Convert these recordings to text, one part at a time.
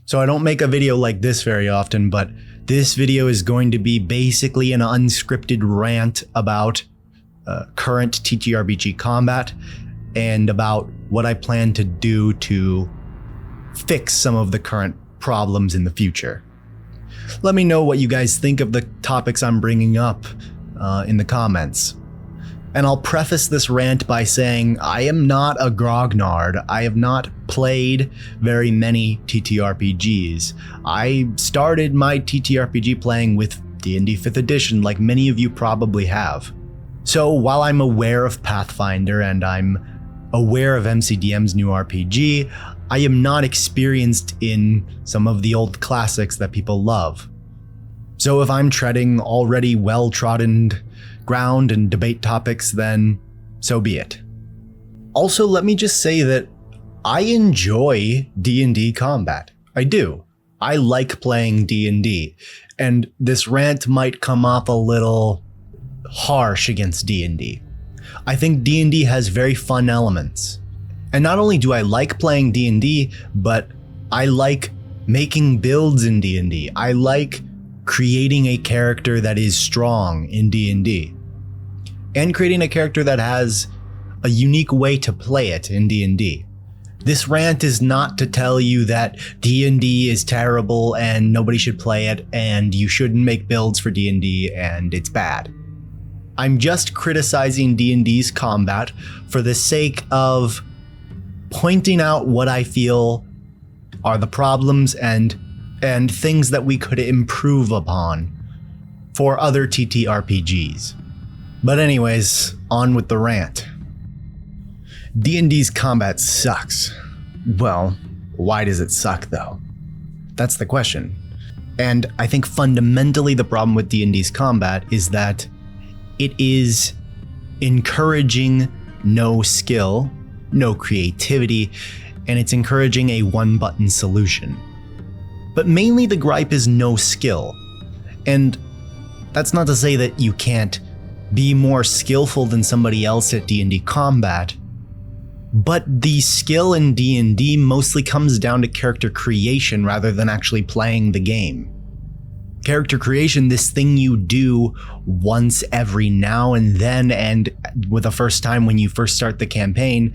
So I don't make a video like this very often, but this video is going to be basically an unscripted rant about current TTRPG combat and about what I plan to do to fix some of the current problems in the future. Let me know what you guys think of the topics I'm bringing up in the comments. And I'll preface this rant by saying I am not a grognard. I have not played very many TTRPGs. I started my TTRPG playing with D&D 5th edition like many of you probably have. So while I'm aware of Pathfinder and I'm aware of MCDM's new RPG, I am not experienced in some of the old classics that people love. So if I'm treading already well-trodden ground and debate topics, then so be it. Also, let me just say that I enjoy D&D combat. I do. I like playing D&D, and this rant might come off a little harsh against D&D. I think D&D has very fun elements. And not only do I like playing D&D, but I like making builds in D&D. I like creating a character that is strong in D&D. And creating a character that has a unique way to play it in D&D. This rant is not to tell you that D&D is terrible and nobody should play it and you shouldn't make builds for D&D and it's bad. I'm just criticizing D&D's combat for the sake of pointing out what I feel are the problems and things that we could improve upon for other TTRPGs. But anyways, on with the rant. D&D's combat sucks. Well, why does it suck though? That's the question. And I think fundamentally the problem with D&D's combat is that it is encouraging no skill, no creativity, and it's encouraging a one-button solution. But mainly the gripe is no skill. And that's not to say that you can't be more skillful than somebody else at D&D combat, but the skill in D&D mostly comes down to character creation rather than actually playing the game. Character creation, this thing you do once every now and then, and with the first time when you first start the campaign,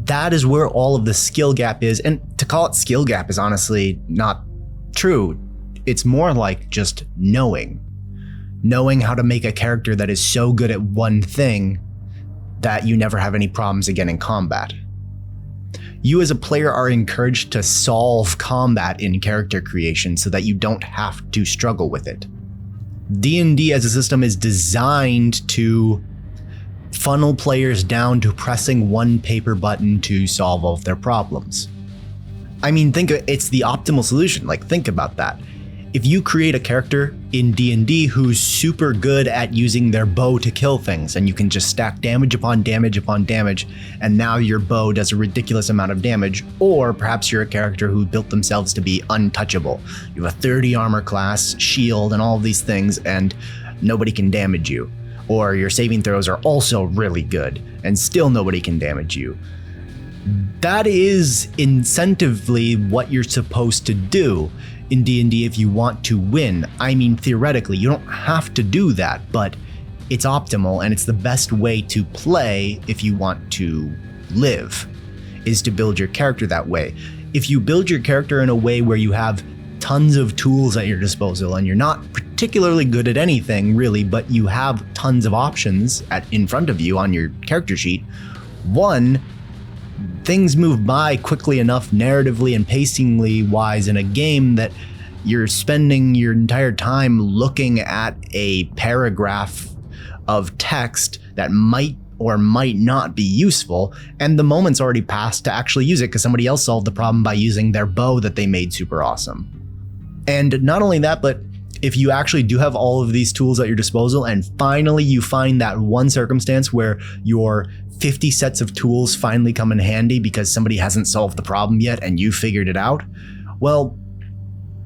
that is where all of the skill gap is. And to call it skill gap is honestly not true. It's more like just knowing how to make a character that is so good at one thing that you never have any problems again in combat. You as a player are encouraged to solve combat in character creation so that you don't have to struggle with it. D&D as a system is designed to funnel players down to pressing one paper button to solve all of their problems. I mean, it's the optimal solution. Like, think about that. If you create a character in D&D who's super good at using their bow to kill things, and you can just stack damage upon damage upon damage, and now your bow does a ridiculous amount of damage, or perhaps you're a character who built themselves to be untouchable. You have a 30 armor class, shield, and all of these things, and nobody can damage you. Or your saving throws are also really good, and still nobody can damage you. That is incentively what you're supposed to do in D&D if you want to win. I mean, theoretically, you don't have to do that, but it's optimal and it's the best way to play if you want to live, is to build your character that way. If you build your character in a way where you have tons of tools at your disposal and you're not particularly good at anything really, but you have tons of options in front of you on your character sheet, one, things move by quickly enough narratively and pacingly wise in a game that you're spending your entire time looking at a paragraph of text that might or might not be useful, and the moment's already passed to actually use it because somebody else solved the problem by using their bow that they made super awesome. And not only that, but if you actually do have all of these tools at your disposal and finally you find that one circumstance where your 50 sets of tools finally come in handy because somebody hasn't solved the problem yet and you figured it out, well,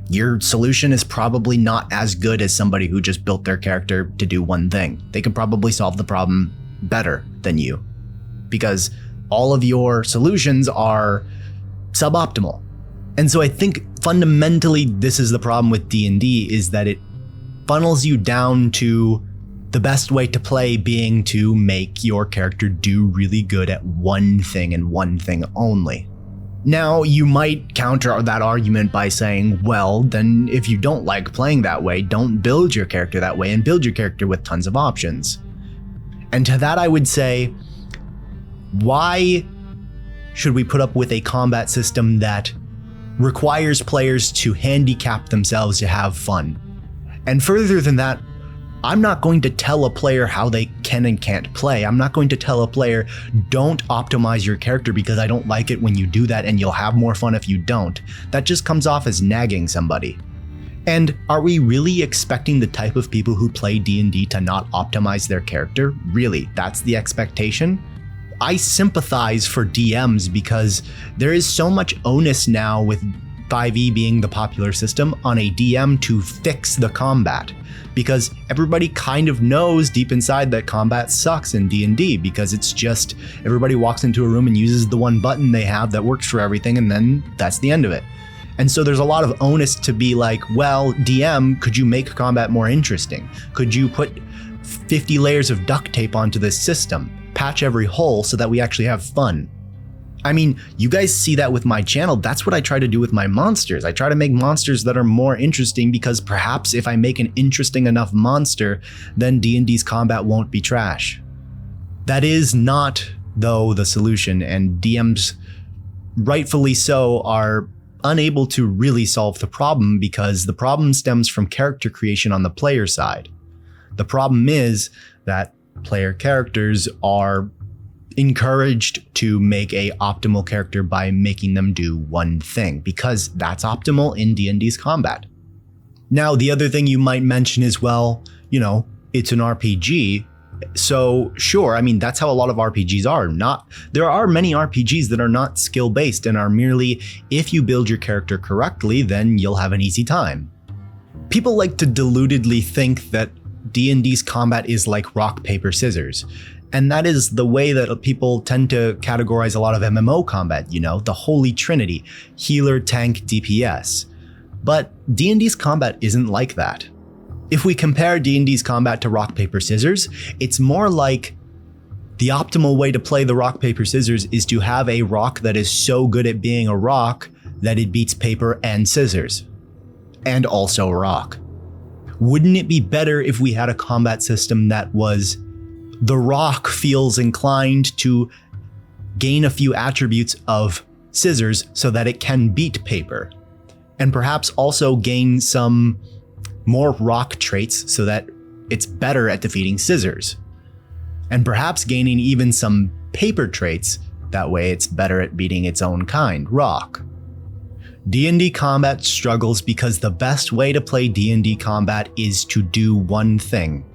your solution is probably not as good as somebody who just built their character to do one thing. They could probably solve the problem better than you because all of your solutions are suboptimal. And so I think fundamentally this is the problem with D&D, is that it funnels you down to the best way to play being to make your character do really good at one thing and one thing only. Now, you might counter that argument by saying, well, then if you don't like playing that way, don't build your character that way and build your character with tons of options. And to that I would say, why should we put up with a combat system that requires players to handicap themselves to have fun? And further than that, I'm not going to tell a player how they can and can't play. I'm not going to tell a player, don't optimize your character because I don't like it when you do that and you'll have more fun if you don't. That just comes off as nagging somebody. And are we really expecting the type of people who play D&D to not optimize their character? Really, that's the expectation? I sympathize for DMs because there is so much onus now with 5e being the popular system on a DM to fix the combat, because everybody kind of knows deep inside that combat sucks in D&D, because it's just everybody walks into a room and uses the one button they have that works for everything, and then that's the end of it. And so there's a lot of onus to be like, well, DM, could you make combat more interesting? Could you put 50 layers of duct tape onto this system? Patch every hole so that we actually have fun. I mean, you guys see that with my channel. That's what I try to do with my monsters. I try to make monsters that are more interesting, because perhaps if I make an interesting enough monster, then D&D's combat won't be trash. That is not, though, the solution, and DMs, rightfully so, are unable to really solve the problem, because the problem stems from character creation on the player side. The problem is that player characters are encouraged to make a optimal character by making them do one thing, because that's optimal in D&D's combat. Now, the other thing you might mention is, well, it's an RPG. So sure, I mean, that's how a lot of RPGs are. There are many RPGs that are not skill-based and are merely, if you build your character correctly, then you'll have an easy time. People like to deludedly think that D&D's combat is like rock, paper, scissors. And that is the way that people tend to categorize a lot of MMO combat, the holy trinity, healer, tank, DPS. But D&D's combat isn't like that. If we compare D&D's combat to rock, paper, scissors, it's more like the optimal way to play the rock, paper, scissors is to have a rock that is so good at being a rock that it beats paper and scissors. And also rock. Wouldn't it be better if we had a combat system that was the rock feels inclined to gain a few attributes of scissors so that it can beat paper, and perhaps also gain some more rock traits so that it's better at defeating scissors, and perhaps gaining even some paper traits, that way it's better at beating its own kind, rock. D&D combat struggles because the best way to play D&D combat is to do one thing.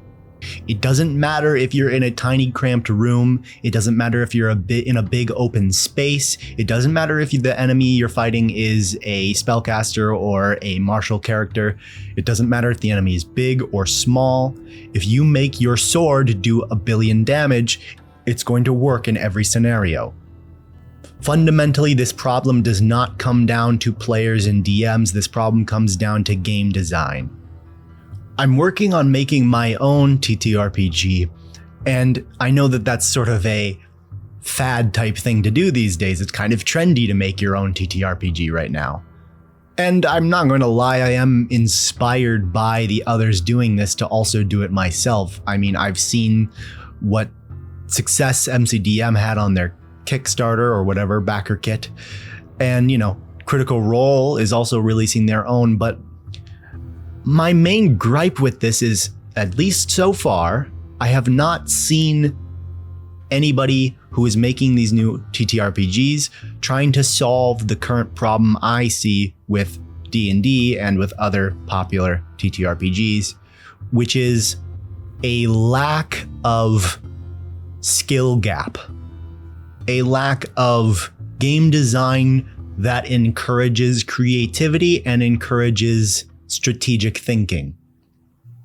It doesn't matter if you're in a tiny cramped room. It doesn't matter if you're in a big open space. It doesn't matter if the enemy you're fighting is a spellcaster or a martial character. It doesn't matter if the enemy is big or small. If you make your sword do 1 billion damage, it's going to work in every scenario. Fundamentally, this problem does not come down to players and DMs. This problem comes down to game design. I'm working on making my own TTRPG, and I know that that's sort of a fad type thing to do these days. It's kind of trendy to make your own TTRPG right now. And I'm not going to lie, I am inspired by the others doing this to also do it myself. I mean, I've seen what success MCDM had on their Kickstarter or whatever, backer kit. And, Critical Role is also releasing their own, but my main gripe with this is, at least so far, I have not seen anybody who is making these new TTRPGs trying to solve the current problem I see with D&D and with other popular TTRPGs, which is a lack of skill gap, a lack of game design that encourages creativity and encourages strategic thinking.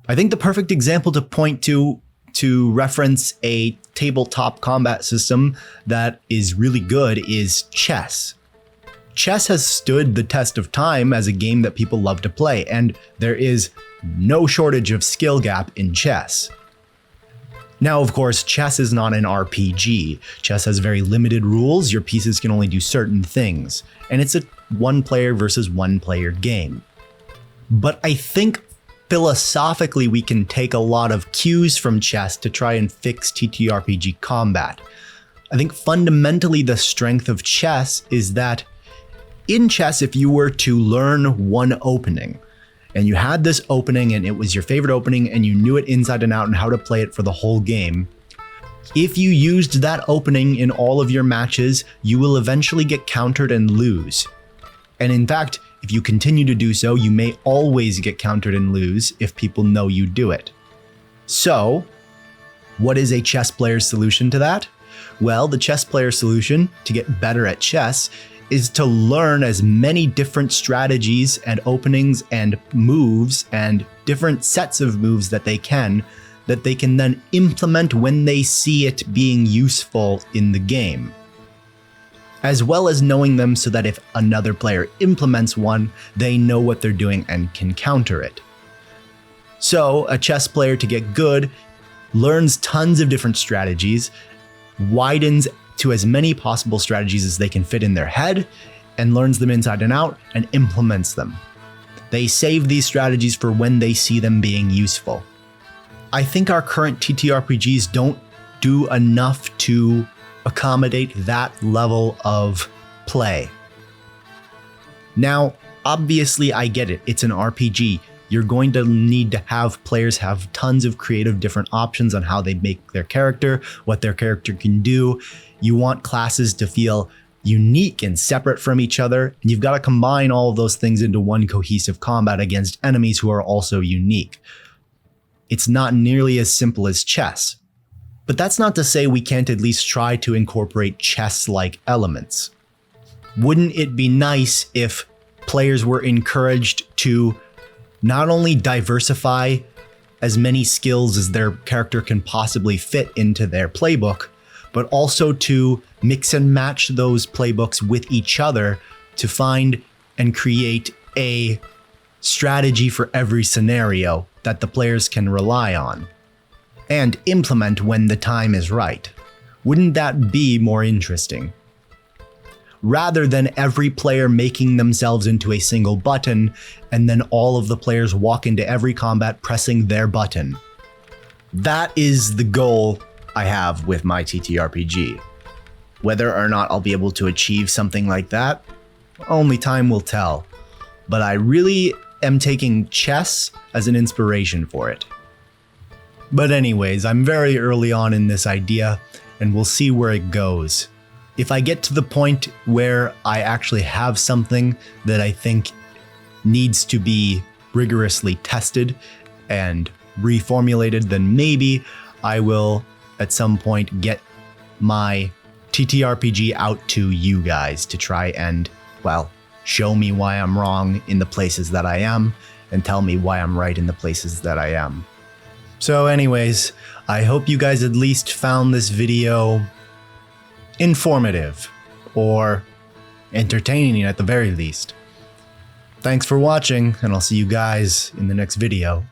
I think the perfect example to point to reference a tabletop combat system that is really good is chess. chess has stood the test of time as a game that people love to play, and there is no shortage of skill gap in chess. Now, of course, chess is not an RPG. Chess has very limited rules, your pieces can only do certain things, and it's a one-player versus one-player game. But I think philosophically we can take a lot of cues from chess to try and fix TTRPG combat. I think fundamentally the strength of chess is that in chess, if you were to learn one opening, and you had this opening and it was your favorite opening and you knew it inside and out and how to play it for the whole game, if you used that opening in all of your matches, you will eventually get countered and lose. And in fact, if you continue to do so, you may always get countered and lose if people know you do it. So, what is a chess player's solution to that? Well, the chess player's solution to get better at chess is to learn as many different strategies and openings and moves and different sets of moves that they can then implement when they see it being useful in the game. As well as knowing them so that if another player implements one, they know what they're doing and can counter it. So, a chess player to get good learns tons of different strategies, widens to as many possible strategies as they can fit in their head, and learns them inside and out and implements them. They save these strategies for when they see them being useful. I think our current TTRPGs don't do enough to accommodate that level of play. Now, obviously I get it, it's an RPG. You're going to need to have players have tons of creative different options on how they make their character, what their character can do. You want classes to feel unique and separate from each other, and you've got to combine all of those things into one cohesive combat against enemies who are also unique. It's not nearly as simple as chess. But that's not to say we can't at least try to incorporate chess-like elements. Wouldn't it be nice if players were encouraged to not only diversify as many skills as their character can possibly fit into their playbook, but also to mix and match those playbooks with each other to find and create a strategy for every scenario that the players can rely on and implement when the time is right? Wouldn't that be more interesting? Rather than every player making themselves into a single button and then all of the players walk into every combat pressing their button. That is the goal I have with my TTRPG. Whether or not I'll be able to achieve something like that, only time will tell. But I really am taking chess as an inspiration for it. But anyways, I'm very early on in this idea, and we'll see where it goes. If I get to the point where I actually have something that I think needs to be rigorously tested and reformulated, then maybe I will at some point get my TTRPG out to you guys to try and, well, show me why I'm wrong in the places that I am and tell me why I'm right in the places that I am. So anyways, I hope you guys at least found this video informative or entertaining at the very least. Thanks for watching, and I'll see you guys in the next video.